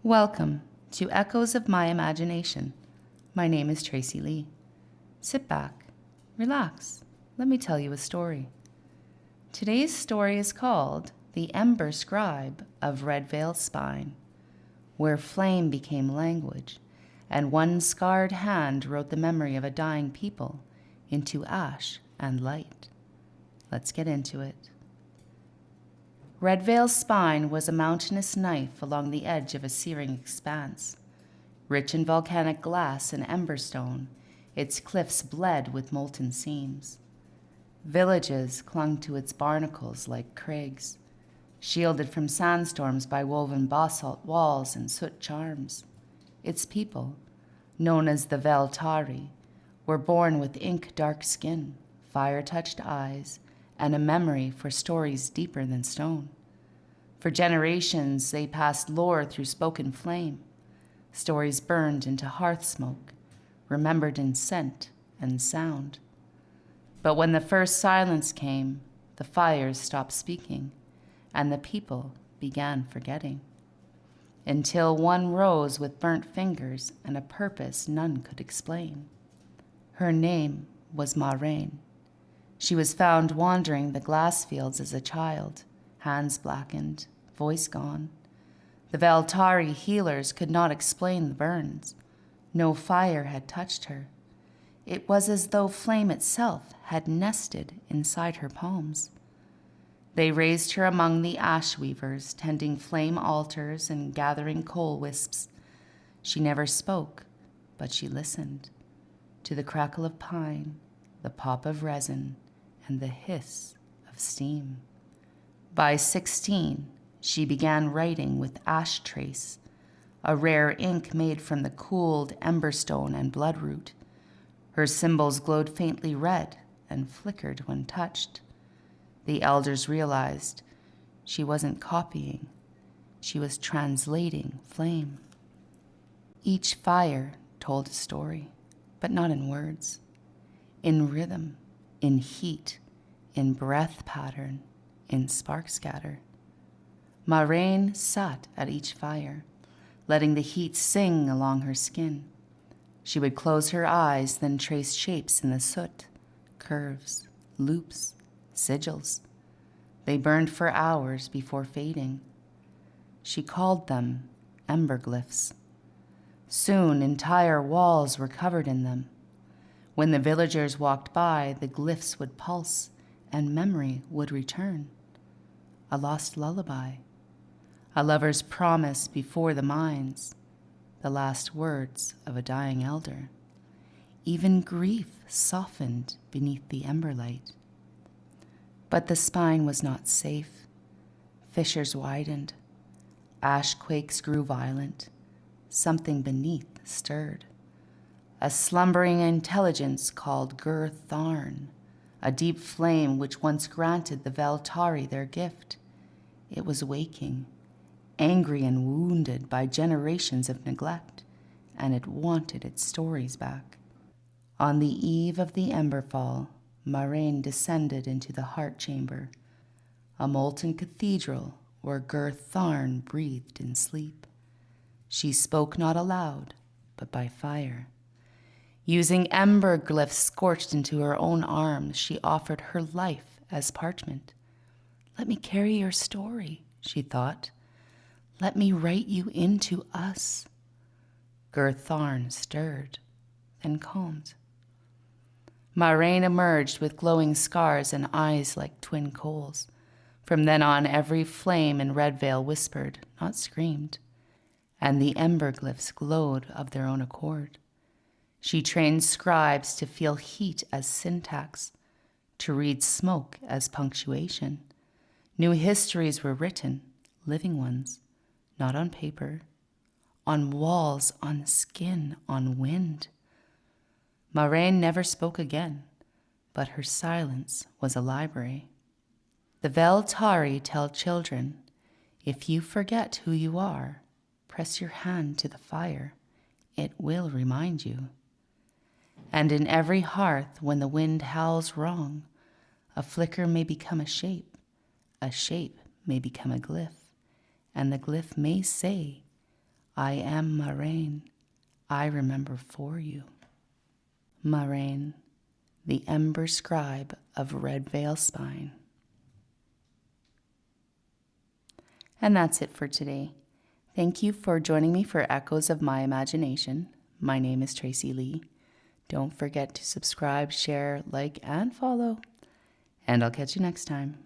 Welcome to Echoes of My Imagination. My name is Tracy Lee. Sit back, relax, let me tell you a story. Today's story is called The Ember Scribe of Red Veil Spine, where flame became language, and one scarred hand wrote the memory of a dying people into ash and light. Let's get into it. Red Veil Spine was a mountainous knife along the edge of a searing expanse. Rich in volcanic glass and emberstone, its cliffs bled with molten seams. Villages clung to its barnacles like crags, shielded from sandstorms by woven basalt walls and soot charms. Its people, known as the Veltari, were born with ink-dark skin, fire-touched eyes, and a memory for stories deeper than stone. For generations, they passed lore through spoken flame, stories burned into hearth smoke, remembered in scent and sound. But when the first silence came, the fires stopped speaking, and the people began forgetting. Until one rose with burnt fingers and a purpose none could explain. Her name was Marain. She was found wandering the glass fields as a child, hands blackened, voice gone. The Veltari healers could not explain the burns. No fire had touched her. It was as though flame itself had nested inside her palms. They raised her among the ash weavers, tending flame altars and gathering coal wisps. She never spoke, but she listened to the crackle of pine, the pop of resin, and the hiss of steam. By 16, she began writing with ash trace, a rare ink made from the cooled emberstone and bloodroot. Her symbols glowed faintly red and flickered when touched. The elders realized she wasn't copying, she was translating flame. Each fire told a story, but not in words, in rhythm, in heat, in breath pattern, in spark scatter. Marain sat at each fire, letting the heat sing along her skin. She would close her eyes, then trace shapes in the soot, curves, loops, sigils. They burned for hours before fading. She called them ember glyphs. Soon, entire walls were covered in them. When the villagers walked by, the glyphs would pulse, and memory would return. A lost lullaby, a lover's promise before the mines, the last words of a dying elder. Even grief softened beneath the ember light. But the spine was not safe. Fissures widened. Ash quakes grew violent. Something beneath stirred. A slumbering intelligence called Tharn, a deep flame which once granted the Veltari their gift. It was waking, angry and wounded by generations of neglect, and it wanted its stories back. On the eve of the Emberfall, Marain descended into the heart chamber, a molten cathedral where Tharn breathed in sleep. She spoke not aloud, but by fire. Using ember glyphs scorched into her own arms, she offered her life as parchment. Let me carry your story, she thought. Let me write you into us. Tharn stirred, then calmed. Marain emerged with glowing scars and eyes like twin coals. From then on, every flame in Red Veil whispered, not screamed, and the ember glyphs glowed of their own accord. She trained scribes to feel heat as syntax, to read smoke as punctuation. New histories were written, living ones, not on paper, on walls, on skin, on wind. Marain never spoke again, but her silence was a library. The Veltari tell children, if you forget who you are, press your hand to the fire. It will remind you. And in every hearth, when the wind howls wrong, a flicker may become a shape may become a glyph, and the glyph may say, I am Moraine. I remember for you. Moraine, the Ember Scribe of Red Veil Spine. And that's it for today. Thank you for joining me for Echoes of My Imagination. My name is Tracy Lee. Don't forget to subscribe, share, like, and follow. And I'll catch you next time.